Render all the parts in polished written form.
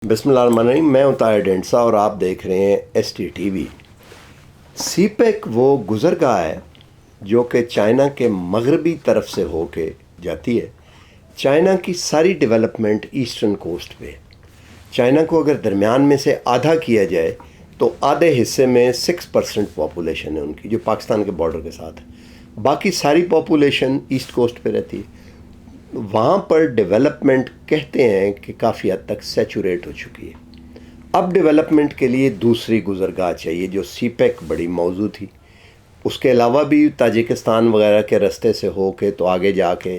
بسم اللہ الرحمن الرحیم، میں ہوں طاہر ڈینڈسا اور آپ دیکھ رہے ہیں ایس ٹی ٹی وی۔ سی پیک وہ گزرگاہ ہے جو کہ چائنا کے مغربی طرف سے ہو کے جاتی ہے۔ چائنا کی ساری ڈیولپمنٹ ایسٹرن کوسٹ پہ ہے۔ چائنا کو اگر درمیان میں سے آدھا کیا جائے تو آدھے حصے میں 6% پاپولیشن ہے ان کی، جو پاکستان کے بارڈر کے ساتھ ہے۔ باقی ساری پاپولیشن ایسٹ کوسٹ پہ رہتی ہے۔ وہاں پر ڈیولپمنٹ کہتے ہیں کہ کافی حد تک سیچوریٹ ہو چکی ہے۔ اب ڈیولپمنٹ کے لیے دوسری گزرگاہ چاہیے، جو سی پیک بڑی موضوع تھی۔ اس کے علاوہ بھی تاجکستان وغیرہ کے رستے سے ہو کے تو آگے جا کے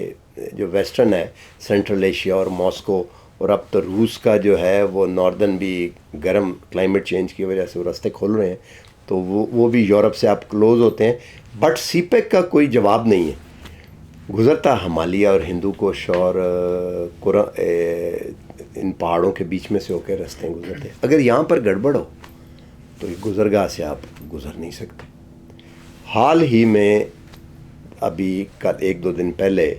جو ویسٹرن ہے، سینٹرل ایشیا اور ماسکو، اور اب تو روس کا جو ہے وہ ناردرن بھی گرم کلائمیٹ چینج کی وجہ سے وہ رستے کھول رہے ہیں، تو وہ بھی یورپ سے آپ کلوز ہوتے ہیں۔ بٹ سی پیک کا کوئی جواب نہیں ہے۔ گزرتا ہمالیہ اور ہندو کوش اور ان پہاڑوں کے بیچ میں سے ہو کے رستے گزرتے ہیں۔ اگر یہاں پر گڑبڑ ہو تو یہ گزرگاہ سے آپ گزر نہیں سکتے۔ حال ہی میں ابھی کل 1-2 دن پہلے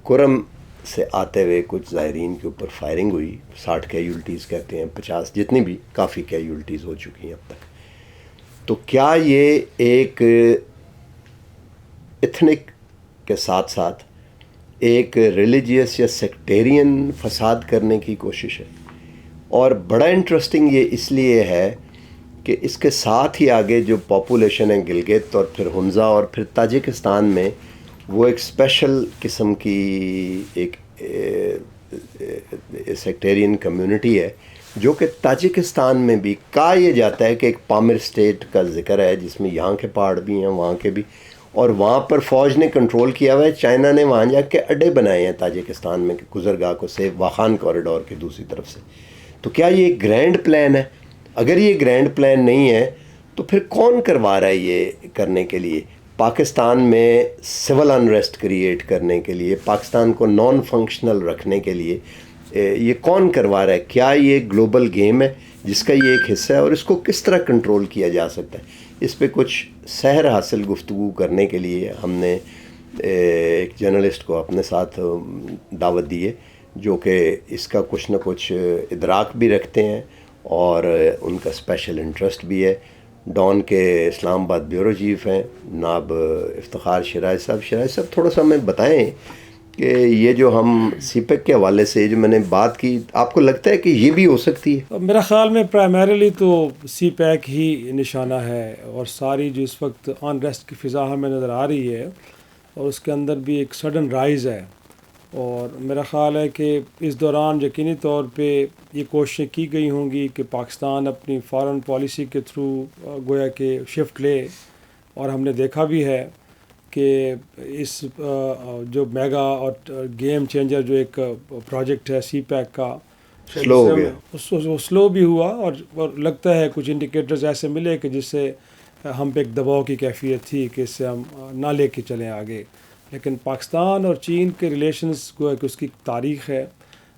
کرم سے آتے ہوئے کچھ زائرین کے اوپر فائرنگ ہوئی، 60 کیجولٹیز کہتے ہیں، 50 جتنی بھی، کافی کیجولٹیز ہو چکی ہیں اب تک۔ تو کیا یہ ایک ایتھنک کے ساتھ ساتھ ایک ریلیجیس یا سیکٹیرین فساد کرنے کی کوشش ہے؟ اور بڑا انٹرسٹنگ یہ اس لیے ہے کہ اس کے ساتھ ہی آگے جو پاپولیشن ہے گلگت اور پھر ہنزا اور پھر تاجکستان میں، وہ ایک اسپیشل قسم کی ایک سیکٹیرین کمیونٹی ہے، جو کہ تاجکستان میں بھی کہا یہ جاتا ہے کہ ایک پامر اسٹیٹ کا ذکر ہے، جس میں یہاں کے پہاڑ بھی ہیں، وہاں کے بھی، اور وہاں پر فوج نے کنٹرول کیا ہوا ہے۔ چائنا نے وہاں جا کے اڈے بنائے ہیں تاجکستان میں، کہ گزرگاہ کو سیف واخان کوریڈور کے دوسری طرف سے۔ تو کیا یہ ایک گرینڈ پلان ہے؟ اگر یہ گرینڈ پلان نہیں ہے تو پھر کون کروا رہا ہے یہ کرنے کے لیے؟ پاکستان میں سول انریسٹ کریٹ کرنے کے لیے، پاکستان کو نان فنکشنل رکھنے کے لیے یہ کون کروا رہا ہے؟ کیا یہ گلوبل گیم ہے جس کا یہ ایک حصہ ہے، اور اس کو کس طرح کنٹرول کیا جا سکتا ہے؟ اس پہ کچھ سحر حاصل گفتگو کرنے کے لیے ہم نے ایک جرنلسٹ کو اپنے ساتھ دعوت دی ہے، جو کہ اس کا کچھ نہ کچھ ادراک بھی رکھتے ہیں اور ان کا اسپیشل انٹرسٹ بھی ہے۔ ڈان کے اسلام آباد بیورو چیف ہیں جناب افتخار شیراز صاحب۔ شیراز صاحب، تھوڑا سا ہمیں بتائیں کہ یہ جو ہم سی پیک کے حوالے سے جو میں نے بات کی، آپ کو لگتا ہے کہ یہ بھی ہو سکتی ہے؟ میرا خیال میں پرائمریلی تو سی پیک ہی نشانہ ہے، اور ساری جو اس وقت آن ریسٹ کی فضا ہمیں نظر آ رہی ہے، اور اس کے اندر بھی ایک سڈن رائز ہے۔ اور میرا خیال ہے کہ اس دوران یقینی طور پہ یہ کوششیں کی گئی ہوں گی کہ پاکستان اپنی فارن پالیسی کے تھرو گویا کہ شفٹ لے، اور ہم نے دیکھا بھی ہے کہ اس جو میگا اور گیم چینجر جو ایک پروجیکٹ ہے سی پیک کا، سلو ہو گیا، وہ سلو بھی ہوا، اور لگتا ہے کچھ انڈیکیٹرز ایسے ملے کہ جس سے ہم پہ ایک دباؤ کی کیفیت تھی کہ اس سے ہم نہ لے کے چلیں آگے۔ لیکن پاکستان اور چین کے ریلیشنز کو کہ اس کی تاریخ ہے،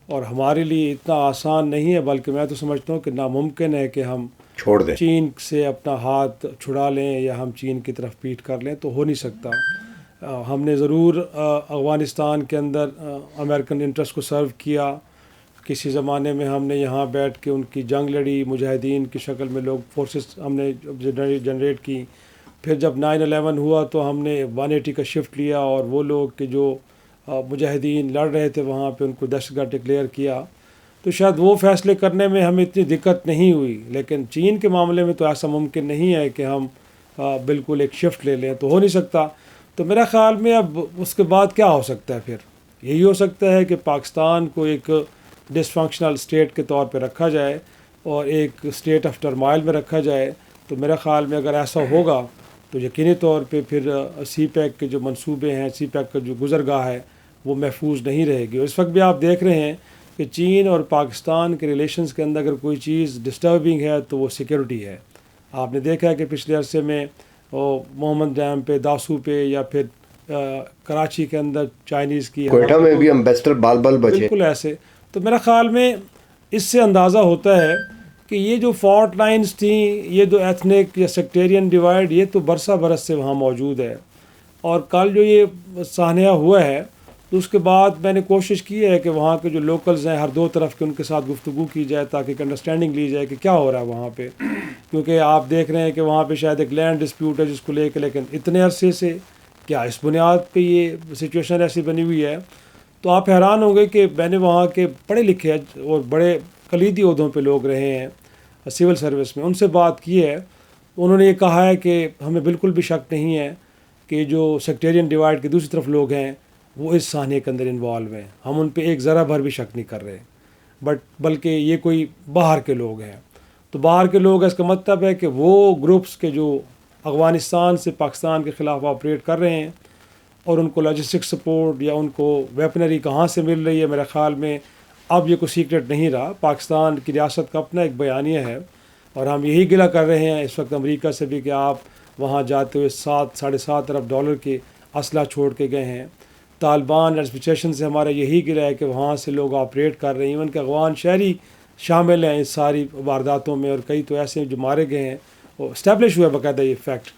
اور ہمارے لیے اتنا آسان نہیں ہے، بلکہ میں تو سمجھتا ہوں کہ ناممکن ہے کہ ہم چھوڑ دیں۔ چین سے اپنا ہاتھ چھڑا لیں یا ہم چین کی طرف پیٹ کر لیں، تو ہو نہیں سکتا۔ ہم نے ضرور افغانستان کے اندر امریکن انٹرسٹ کو سرو کیا، کسی زمانے میں ہم نے یہاں بیٹھ کے ان کی جنگ لڑی، مجاہدین کی شکل میں لوگ فورسز ہم نے جنریٹ کی۔ پھر جب 9/11 ہوا تو ہم نے 180 کا شفٹ لیا، اور وہ لوگ کہ جو مجاہدین لڑ رہے تھے وہاں پہ، ان کو دہشت گرد ڈکلیئر کیا۔ تو شاید وہ فیصلے کرنے میں ہمیں اتنی دقت نہیں ہوئی، لیکن چین کے معاملے میں تو ایسا ممکن نہیں ہے کہ ہم بالکل ایک شفٹ لے لیں، تو ہو نہیں سکتا۔ تو میرا خیال میں اب اس کے بعد کیا ہو سکتا ہے؟ پھر یہی ہو سکتا ہے کہ پاکستان کو ایک ڈس فنکشنل اسٹیٹ کے طور پہ رکھا جائے، اور ایک اسٹیٹ آف ٹرمائل میں رکھا جائے۔ تو میرا خیال میں اگر ایسا ہوگا تو یقینی طور پہ پھر سی پیک کے جو منصوبے ہیں، سی پیک کا جو گزرگاہ ہے، وہ محفوظ نہیں رہے گی۔ اور اس وقت بھی آپ دیکھ رہے ہیں کہ چین اور پاکستان کے ریلیشنز کے اندر اگر کوئی چیز ڈسٹربنگ ہے تو وہ سیکیورٹی ہے۔ آپ نے دیکھا ہے کہ پچھلے عرصے میں محمد ڈیم پہ، داسو پہ، یا پھر کراچی کے اندر چائنیز کی، کوئٹہ میں بھی امبیسڈر بال بچے، بالکل ایسے۔ تو میرا خیال میں اس سے اندازہ ہوتا ہے کہ یہ جو فالٹ لائنز تھیں، یہ جو ایتھنک یا سیکٹیرین ڈیوائڈ، یہ تو برسہ برس سے وہاں موجود ہے۔ اور کل جو یہ سانحہ ہوا ہے، تو اس کے بعد میں نے کوشش کی ہے کہ وہاں کے جو لوکلز ہیں ہر دو طرف کے ان کے ساتھ گفتگو کی جائے تاکہ ایک انڈرسٹینڈنگ لی جائے کہ کیا ہو رہا ہے وہاں پہ، کیونکہ آپ دیکھ رہے ہیں کہ وہاں پہ شاید ایک لینڈ ڈسپیوٹ ہے جس کو لے کے، لیکن اتنے عرصے سے کیا اس بنیاد پہ یہ سچویشن ایسی بنی ہوئی ہے؟ تو آپ حیران ہوں گے کہ میں نے وہاں کے پڑھے لکھے اور بڑے کلیدی عہدوں پہ لوگ رہے ہیں سول سروس میں، ان سے بات کی ہے، انہوں نے یہ کہا ہے کہ ہمیں بالکل بھی شک نہیں ہے کہ جو سیکٹیرین ڈیوائڈ کی دوسری طرف لوگ ہیں وہ اس سانحے کے اندر انوالو ہیں، ہم ان پہ ایک ذرا بھر بھی شک نہیں کر رہے، بلکہ یہ کوئی باہر کے لوگ ہیں۔ تو باہر کے لوگ اس کا مطلب ہے کہ وہ گروپس کے جو افغانستان سے پاکستان کے خلاف آپریٹ کر رہے ہیں اور ان کو لاجسٹک سپورٹ یا ان کو ویپنری کہاں سے مل رہی ہے، میرے خیال میں اب یہ کوئی سیکرٹ نہیں رہا، پاکستان کی ریاست کا اپنا ایک بیانیہ ہے، اور ہم یہی گلہ کر رہے ہیں اس وقت امریکہ سے بھی کہ آپ وہاں جاتے ہوئے $7-7.5 ارب کے اسلحہ چھوڑ کے گئے ہیں۔ طالبان ایڈمنسٹریشن سے ہمارا یہی گلہ ہے کہ وہاں سے لوگ آپریٹ کر رہے ہیں، ایون کہ افغان شہری شامل ہیں اس ساری وارداتوں میں، اور کئی تو ایسے ہیں جو مارے گئے ہیں، وہ اسٹیبلش ہوا ہے باقاعدہ یہ فیکٹ،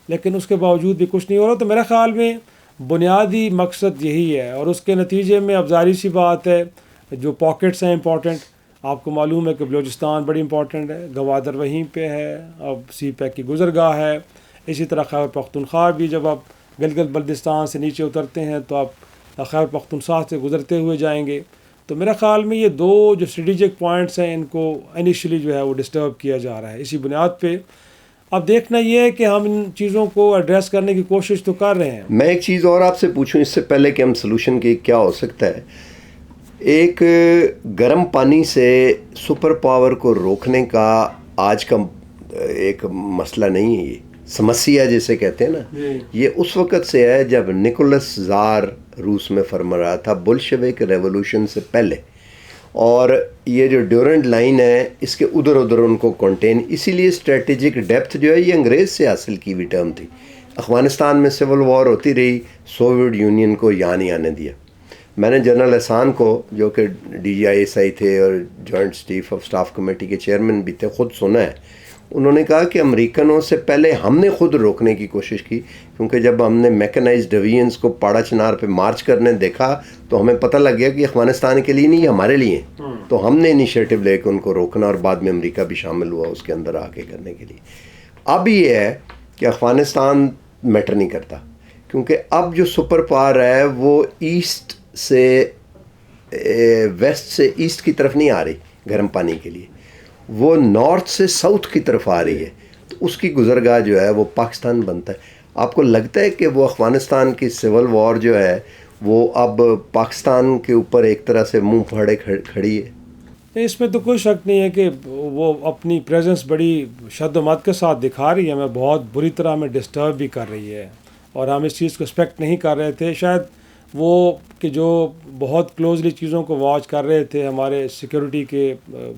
لیکن اس کے باوجود بھی کچھ نہیں ہو رہا۔ تو میرے خیال میں بنیادی مقصد یہی ہے، اور اس کے نتیجے میں اب ظاہری سی بات ہے جو پاکٹس ہیں امپورٹنٹ، آپ کو معلوم ہے کہ بلوچستان بڑی امپورٹنٹ ہے، گوادر وہیں پہ ہے، اب سی پیک کی گزرگاہ ہے، اسی طرح خیبر پختونخوا بھی جب آپ گلگت بلتستان سے نیچے اترتے ہیں تو آپ خیبر پختونخوا سے گزرتے ہوئے جائیں گے۔ تو میرا خیال میں یہ دو جو اسٹریٹجک پوائنٹس ہیں ان کو انیشلی جو ہے وہ ڈسٹرب کیا جا رہا ہے اسی بنیاد پہ۔ اب دیکھنا یہ ہے کہ ہم ان چیزوں کو ایڈریس کرنے کی کوشش تو کر رہے ہیں۔ میں ایک چیز اور آپ سے پوچھوں اس سے پہلے کہ ہم سلوشن کی کیا ہو سکتا ہے، ایک گرم پانی سے سپر پاور کو روکنے کا آج کا ایک مسئلہ نہیں ہے، یہ سمسیا جسے کہتے ہیں نا، یہ اس وقت سے ہے جب نکولس زار روس میں فرما رہا تھا بولشوک ریولوشن سے پہلے، اور یہ جو ڈیورنٹ لائن ہے اس کے ادھر ادھر ان کو کنٹین، اسی لیے اسٹریٹجک ڈیپتھ جو ہے یہ انگریز سے حاصل کی ہوئی ٹرم تھی۔ افغانستان میں سول وار ہوتی رہی، سوویٹ یونین کو یہاں نہیں آنے دیا۔ میں نے جنرل احسان کو جو کہ DGISI تھے اور joint chief of staff committee کے چیئرمین بھی تھے، خود سنا ہے، انہوں نے کہا کہ امریکنوں سے پہلے ہم نے خود روکنے کی کوشش کی، کیونکہ جب ہم نے میکنائزڈ ڈویژنز کو پاڑا چنار پہ مارچ کرنے دیکھا تو ہمیں پتہ لگ گیا کہ افغانستان کے لیے نہیں، ہمارے لیے، تو ہم نے انیشیٹو لے کے ان کو روکنا، اور بعد میں امریکہ بھی شامل ہوا اس کے اندر آ کے کرنے کے لیے۔ اب یہ ہے کہ افغانستان میٹر نہیں کرتا، کیونکہ اب جو سپر پاور ہے وہ ایسٹ سے ویسٹ سے ایسٹ کی طرف نہیں آ رہی گرم پانی کے لیے، وہ نارتھ سے ساؤتھ کی طرف آ رہی ہے، تو اس کی گزرگاہ جو ہے وہ پاکستان بنتا ہے۔ آپ کو لگتا ہے کہ وہ افغانستان کی سول وار جو ہے وہ اب پاکستان کے اوپر ایک طرح سے منہ پھاڑے کھڑی ہے؟ اس میں تو کوئی شک نہیں ہے کہ وہ اپنی پریزنس بڑی شد و مت کے ساتھ دکھا رہی ہے، ہمیں بہت بری طرح ہمیں ڈسٹرب بھی کر رہی ہے، اور ہم اس چیز کو ایکسپیکٹ نہیں کر رہے تھے۔ شاید وہ کہ جو بہت کلوزلی چیزوں کو واچ کر رہے تھے ہمارے سیکیورٹی کے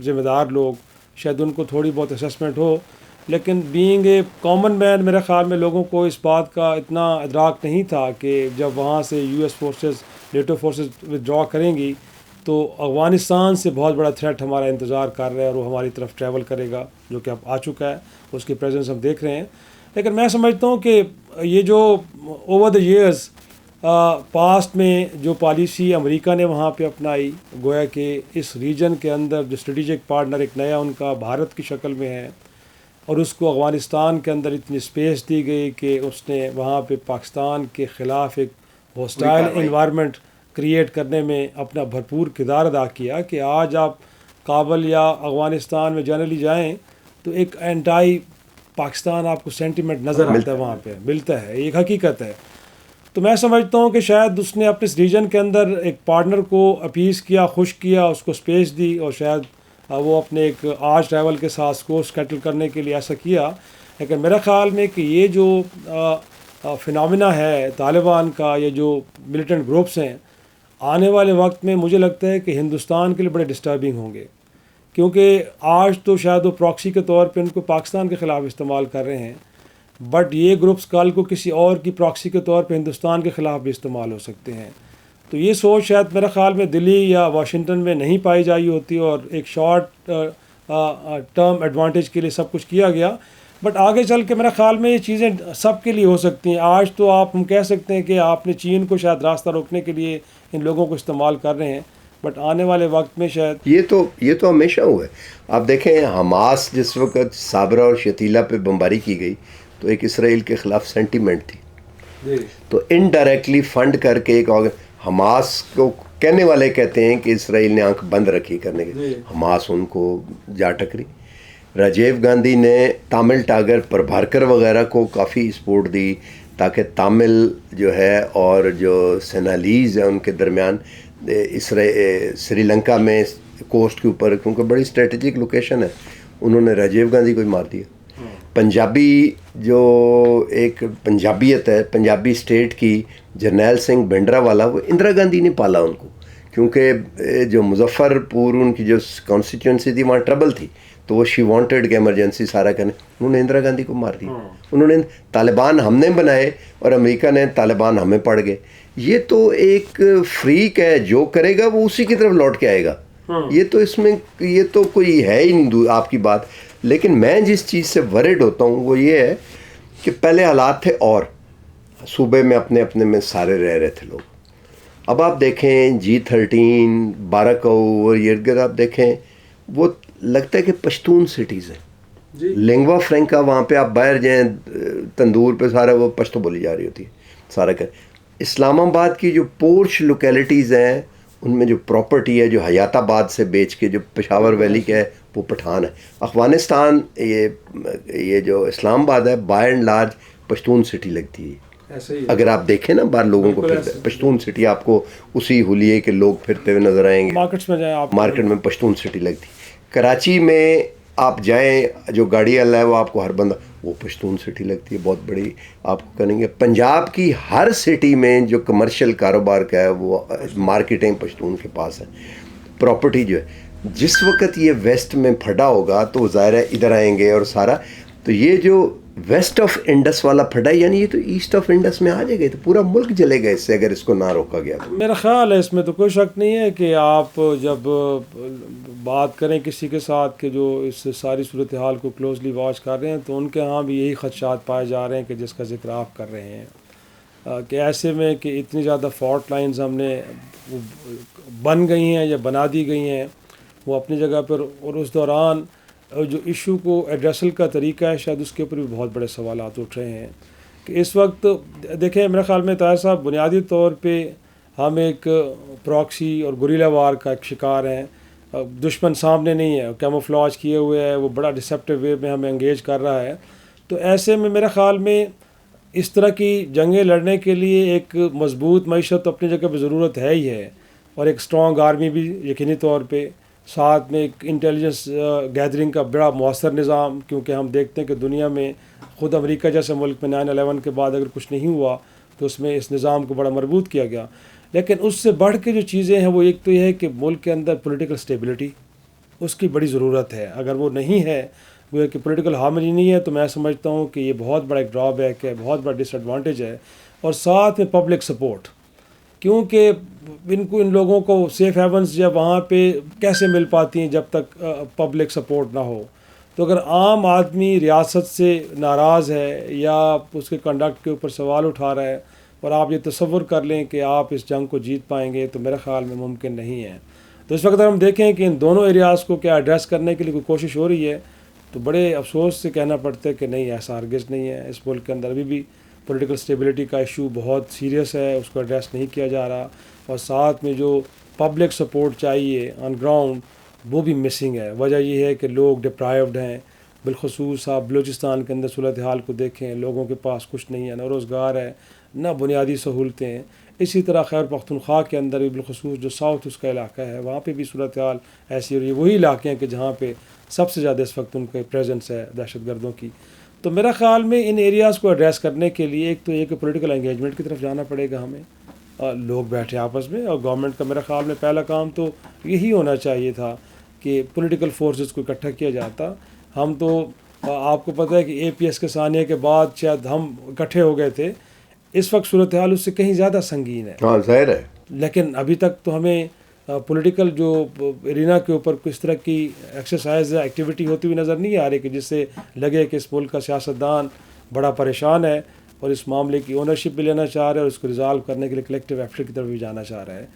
ذمہ دار لوگ، شاید ان کو تھوڑی بہت اسسمنٹ ہو، لیکن بینگ اے کامن مین میرے خیال میں لوگوں کو اس بات کا اتنا ادراک نہیں تھا کہ جب وہاں سے US forces, NATO forces withdraw کریں گی تو افغانستان سے بہت بڑا تھریٹ ہمارا انتظار کر رہا ہے، اور وہ ہماری طرف ٹریول کرے گا، جو کہ اب آ چکا ہے، اس کی پریزنس ہم دیکھ رہے ہیں۔ لیکن میں سمجھتا ہوں کہ یہ جو اوور دا ایئرز پاسٹ میں جو پالیسی امریکہ نے وہاں پہ اپنائی، گویا کہ اس ریجن کے اندر جو اسٹریٹجک پارٹنر ایک نیا ان کا بھارت کی شکل میں ہے، اور اس کو افغانستان کے اندر اتنی اسپیس دی گئی کہ اس نے وہاں پہ پاکستان کے خلاف ایک ہوسٹائل انوائرمنٹ کریٹ کرنے میں اپنا بھرپور کردار ادا کیا، کہ آج آپ کابل یا افغانستان میں جنرلی جائیں تو ایک اینٹائی پاکستان آپ کو سینٹیمنٹ نظر آتا ہے، وہاں پہ ملتا ہے، ایک حقیقت ہے۔ تو میں سمجھتا ہوں کہ شاید اس نے اپنے اس ریجن کے اندر ایک پارٹنر کو اپیز کیا، خوش کیا، اس کو اسپیس دی، اور شاید وہ اپنے ایک آج ٹریول کے ساتھ اسکورس کیٹل کرنے کے لیے ایسا کیا۔ لیکن میرا خیال میں کہ یہ جو فنامنا ہے طالبان کا، یہ جو ملیٹنٹ گروپس ہیں، آنے والے وقت میں مجھے لگتا ہے کہ ہندوستان کے لیے بڑے ڈسٹربنگ ہوں گے، کیونکہ آج تو شاید وہ پراکسی کے طور پہ ان کو پاکستان کے خلاف استعمال کر رہے ہیں، بٹ یہ گروپس کل کو کسی اور کی پراکسی کے طور پہ ہندوستان کے خلاف بھی استعمال ہو سکتے ہیں۔ تو یہ سوچ شاید میرے خیال میں دلی یا واشنگٹن میں نہیں پائی جائی ہوتی، اور ایک شارٹ ٹرم ایڈوانٹیج کے لیے سب کچھ کیا گیا۔ بٹ آگے چل کے میرا خیال میں یہ چیزیں سب کے لیے ہو سکتی ہیں. آج تو ہم کہہ سکتے ہیں کہ آپ نے چین کو شاید راستہ روکنے کے لیے ان لوگوں کو استعمال کر رہے ہیں, بٹ آنے والے وقت میں شاید یہ تو ہمیشہ ہوا ہے. آپ دیکھیں حماس جس وقت صابرہ اور شتیلہ پہ بمباری کی گئی تو ایک اسرائیل کے خلاف سینٹیمنٹ تھی, تو انڈائریکٹلی فنڈ کر کے ایک حماس کو کہنے والے کہتے ہیں کہ اسرائیل نے آنکھ بند رکھی کرنے کے, حماس ان کو جا ٹکری. راجیو گاندھی نے تامل ٹاگر پربھارکر وغیرہ کو کافی سپورٹ دی تاکہ تامل جو ہے اور جو سینالیز ہیں ان کے درمیان سری لنکا میں کوسٹ کے اوپر, کیونکہ بڑی اسٹریٹجک لوکیشن ہے, انہوں نے راجیو گاندھی کو ہی مار دیا. پنجابی جو ایک پنجابیت ہے, پنجابی اسٹیٹ کی, جرنیل سنگھ بھنڈرا والا, وہ اندرا گاندھی نے پالا ان کو, کیونکہ جو مظفر پور ان کی جو کانسٹیٹوئنسی تھی وہاں ٹربل تھی, تو وہ شی وانٹیڈ کہ ایمرجنسی سارا کرنے, انہوں نے اندرا گاندھی کو مار دیا. انہوں نے طالبان ہم نے بنائے اور امریکہ نے طالبان ہمیں پڑ گئے. یہ تو ایک فریق ہے, جو کرے گا وہ اسی کی طرف لوٹ کے آئے گا. یہ تو اس میں یہ تو کوئی ہے ہی نہیں آپ کی بات. لیکن میں جس چیز سے ورڈ ہوتا ہوں وہ یہ ہے کہ پہلے حالات تھے اور صوبے میں اپنے اپنے میں سارے رہ رہے تھے لوگ. اب آپ دیکھیں G13 12 اور یہ آپ دیکھیں وہ لگتا ہے کہ پشتون سٹیز ہیں, لینگوا فرینکا, وہاں پہ آپ باہر جائیں تندور پہ سارا وہ پشتو بولی جا رہی ہوتی ہے سارا. اسلام آباد کی جو پورش لوکیلٹیز ہیں ان میں جو پراپرٹی ہے جو حیات آباد سے بیچ کے جو پشاور ویلی کا ہے وہ پٹھان ہے. افغانستان یہ جو اسلام آباد ہے by and large Pashtun city لگتی ہے. اگر آپ دیکھیں نا باہر لوگوں کو پھرتے پشتون سٹی آپ کو اسی حلیے کے لوگ پھرتے ہوئے نظر آئیں گے. مارکیٹس میں جائیں آپ, مارکیٹ میں پشتون سٹی لگتی. کراچی میں آپ جائیں جو گاڑی والا ہے وہ آپ کو ہر بندہ وہ پشتون سٹی لگتی ہے, بہت بڑی آپ کو کریں گے. پنجاب کی ہر سٹی میں جو کمرشل کاروبار کا ہے وہ مارکیٹیں پشتون کے پاس ہیں. پراپرٹی جو ہے جس وقت یہ ویسٹ میں پھٹا ہوگا تو ظاہر ہے ادھر آئیں گے اور سارا, تو یہ جو ویسٹ آف انڈس والا پھٹا یعنی یہ تو ایسٹ آف انڈس میں آ جائے گا, تو پورا ملک جلے گا اس سے اگر اس کو نہ روکا گیا. میرا خیال ہے اس میں تو کوئی شک نہیں ہے کہ آپ جب بات کریں کسی کے ساتھ کہ جو اس ساری صورتحال کو کلوزلی واچ کر رہے ہیں تو ان کے ہاں بھی یہی خدشات پائے جا رہے ہیں کہ جس کا ذکر آپ کر رہے ہیں, کہ ایسے میں کہ اتنی زیادہ فالٹ لائنز ہم نے بن گئی ہیں یا بنا دی گئی ہیں وہ اپنی جگہ پر, اور اس دوران جو ایشو کو ایڈریسل کا طریقہ ہے شاید اس کے اوپر بھی بہت بڑے سوالات اٹھ رہے ہیں. کہ اس وقت دیکھیں میرے خیال میں طاہر صاحب بنیادی طور پہ ہم ایک پراکسی اور گوریلا وار کا ایک شکار ہیں. دشمن سامنے نہیں ہے, کیموفلاج کیے ہوئے ہے, وہ بڑا ڈسیپٹیو وے میں ہمیں انگیج کر رہا ہے. تو ایسے میں میرے خیال میں اس طرح کی جنگیں لڑنے کے لیے ایک مضبوط معیشت تو اپنی جگہ پہ ضرورت ہے ہی ہے, اور ایک اسٹرانگ آرمی بھی یقینی طور پہ, ساتھ میں ایک انٹیلیجنس گیدرنگ کا بڑا مؤثر نظام, کیونکہ ہم دیکھتے ہیں کہ دنیا میں خود امریکہ جیسے ملک میں 9/11 کے بعد اگر کچھ نہیں ہوا تو اس میں اس نظام کو بڑا مربوط کیا گیا. لیکن اس سے بڑھ کے جو چیزیں ہیں وہ ایک تو یہ ہے کہ ملک کے اندر پولیٹیکل اسٹیبلٹی اس کی بڑی ضرورت ہے. اگر وہ نہیں ہے, وہ کہ پولیٹیکل ہارمنی نہیں ہے, تو میں سمجھتا ہوں کہ یہ بہت بڑا ایک ڈرا بیک ہے, بہت بڑا ڈس ایڈوانٹیج ہے. اور ساتھ میں پبلک سپورٹ, کیونکہ ان لوگوں کو سیف ہیونس جب وہاں پہ کیسے مل پاتی ہیں جب تک پبلک سپورٹ نہ ہو. تو اگر عام آدمی ریاست سے ناراض ہے یا اس کے کنڈکٹ کے اوپر سوال اٹھا رہا ہے, اور آپ یہ تصور کر لیں کہ آپ اس جنگ کو جیت پائیں گے, تو میرے خیال میں ممکن نہیں ہے. تو اس وقت اگر ہم دیکھیں کہ ان دونوں ایریاز کو کیا ایڈریس کرنے کے لیے کوئی کوشش ہو رہی ہے, تو بڑے افسوس سے کہنا پڑتا ہے کہ نہیں, ایسا ہرگز نہیں ہے. اس ملک کے اندر ابھی بھی پولیٹیکل اسٹیبلٹی کا ایشو بہت سیریس ہے, اس کو ایڈریس نہیں کیا جا رہا, اور ساتھ میں جو پبلک سپورٹ چاہیے آن گراؤنڈ وہ بھی مسنگ ہے. وجہ یہ ہے کہ لوگ ڈپرائیوڈ ہیں, بالخصوص آپ بلوچستان کے اندر صورتحال کو دیکھیں, لوگوں کے پاس کچھ نہیں ہے, نہ روزگار ہے, نہ بنیادی سہولتیں ہیں. اسی طرح خیبر پختونخوا کے اندر بھی بالخصوص جو ساؤتھ اس کا علاقہ ہے وہاں پہ بھی صورتحال ایسی ہو رہی ہے. وہی علاقے ہیں کہ جہاں پہ سب سے زیادہ اس وقت ان کے پریزنس ہے دہشت گردوں کی. تو میرا خیال میں ان ایریاز کو ایڈریس کرنے کے لیے ایک تو یہ کہ پولیٹیکل انگیجمنٹ کی طرف جانا پڑے گا ہمیں, لوگ بیٹھے آپس میں, اور گورنمنٹ کا میرا خیال میں پہلا کام تو یہی ہونا چاہیے تھا کہ پولیٹیکل فورسز کو اکٹھا کیا جاتا. ہم تو آپ کو پتہ ہے کہ APS کے ثانیہ کے بعد شاید ہم اکٹھے ہو گئے تھے, اس وقت صورتحال اس سے کہیں زیادہ سنگین ہے. ہاں ظاہر ہے. لیکن ابھی تک تو ہمیں پولیٹیکل جو ارینا کے اوپر کس طرح کی ایکسرسائز ایکٹیویٹی ہوتی ہوئی نظر نہیں آ رہی کہ جس سے لگے کہ اس ملک کا سیاستدان بڑا پریشان ہے اور اس معاملے کی اونرشپ بھی لینا چاہ رہا ہے اور اس کو ریزالو کرنے کے لیے کلیکٹیو ایفرٹ کی طرف بھی جانا چاہ رہا ہے.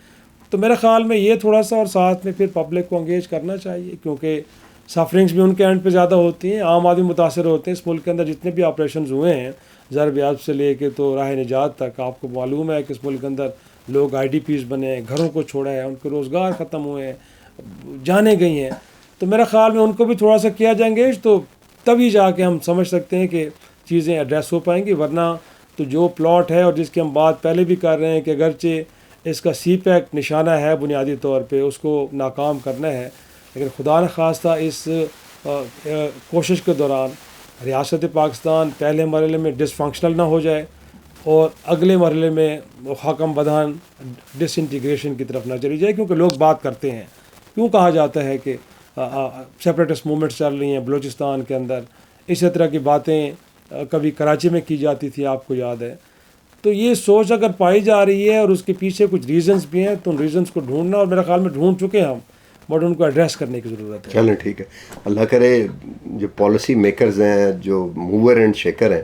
تو میرے خیال میں یہ تھوڑا سا اور ساتھ میں پھر پبلک کو انگیج کرنا چاہیے, کیونکہ سفرنگس بھی ان کے اینڈ پہ زیادہ ہوتی ہیں, عام آدمی متاثر ہوتے ہیں. اس ملک کے اندر جتنے بھی آپریشنز ہوئے ہیں ضرب عضب سے لے کے تو راہ نجات تک, آپ کو معلوم ہے کہ اس ملک کے اندر لوگ آئی ڈی پیز بنے ہیں, گھروں کو چھوڑا ہے, ان کے روزگار ختم ہوئے ہیں, جانے گئی ہیں. تو میرا خیال میں ان کو بھی تھوڑا سا کیا جائیں گے تو تبھی جا کے ہم سمجھ سکتے ہیں کہ چیزیں ایڈریس ہو پائیں گی. ورنہ تو جو پلاٹ ہے اور جس کی ہم بات پہلے بھی کر رہے ہیں کہ اگرچہ اس کا سی پیک نشانہ ہے بنیادی طور پہ, اس کو ناکام کرنا ہے, لیکن خدا نخواستہ اس کوشش کے دوران ریاست پاکستان پہلے مرحلے میں ڈس فنکشنل نہ ہو جائے اور اگلے مرحلے میں حکم بدان ڈس انٹیگریشن کی طرف نہ چلی جائے. کیونکہ لوگ بات کرتے ہیں, کیوں کہا جاتا ہے کہ سیپریٹسٹ موومنٹس چل رہی ہیں بلوچستان کے اندر, اسی طرح کی باتیں کبھی کراچی میں کی جاتی تھی, آپ کو یاد ہے. تو یہ سوچ اگر پائی جا رہی ہے اور اس کے پیچھے کچھ ریزنز بھی ہیں تو ان ریزنز کو ڈھونڈنا, اور میرے خیال میں ڈھونڈ چکے ہیں ہم, بٹ ان کو ایڈریس کرنے کی ضرورت ہے. چلیں ٹھیک ہے, اللہ کرے جو پالیسی میکرز ہیں, جو موور اینڈ شیکر ہیں,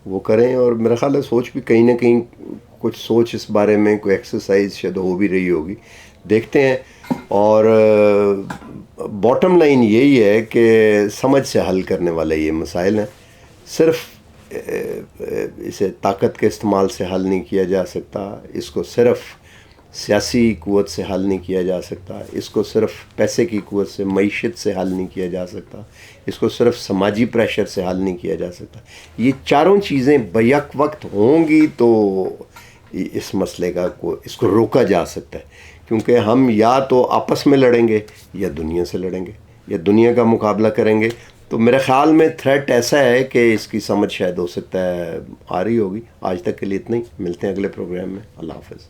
وہ کریں. اور میرا خیال ہے سوچ بھی کہیں نہ کہیں کچھ سوچ اس بارے میں کوئی ایکسرسائز شاید ہو بھی رہی ہوگی, دیکھتے ہیں. اور باٹم لائن یہی ہے کہ سمجھ سے حل کرنے والے یہ مسائل ہیں. صرف اسے طاقت کے استعمال سے حل نہیں کیا جا سکتا, اس کو صرف سیاسی قوت سے حل نہیں کیا جا سکتا, اس کو صرف پیسے کی قوت سے, معیشت سے حل نہیں کیا جا سکتا, اس کو صرف سماجی پریشر سے حل نہیں کیا جا سکتا. یہ چاروں چیزیں بیک وقت ہوں گی تو اس مسئلے کا اس کو روکا جا سکتا ہے. کیونکہ ہم یا تو آپس میں لڑیں گے یا دنیا سے لڑیں گے یا دنیا کا مقابلہ کریں گے. تو میرے خیال میں تھریٹ ایسا ہے کہ اس کی سمجھ شاید ہو سکتا ہے آ رہی ہوگی. آج تک کے لیے اتنا ہی, ملتے ہیں اگلے پروگرام میں. اللہ حافظ.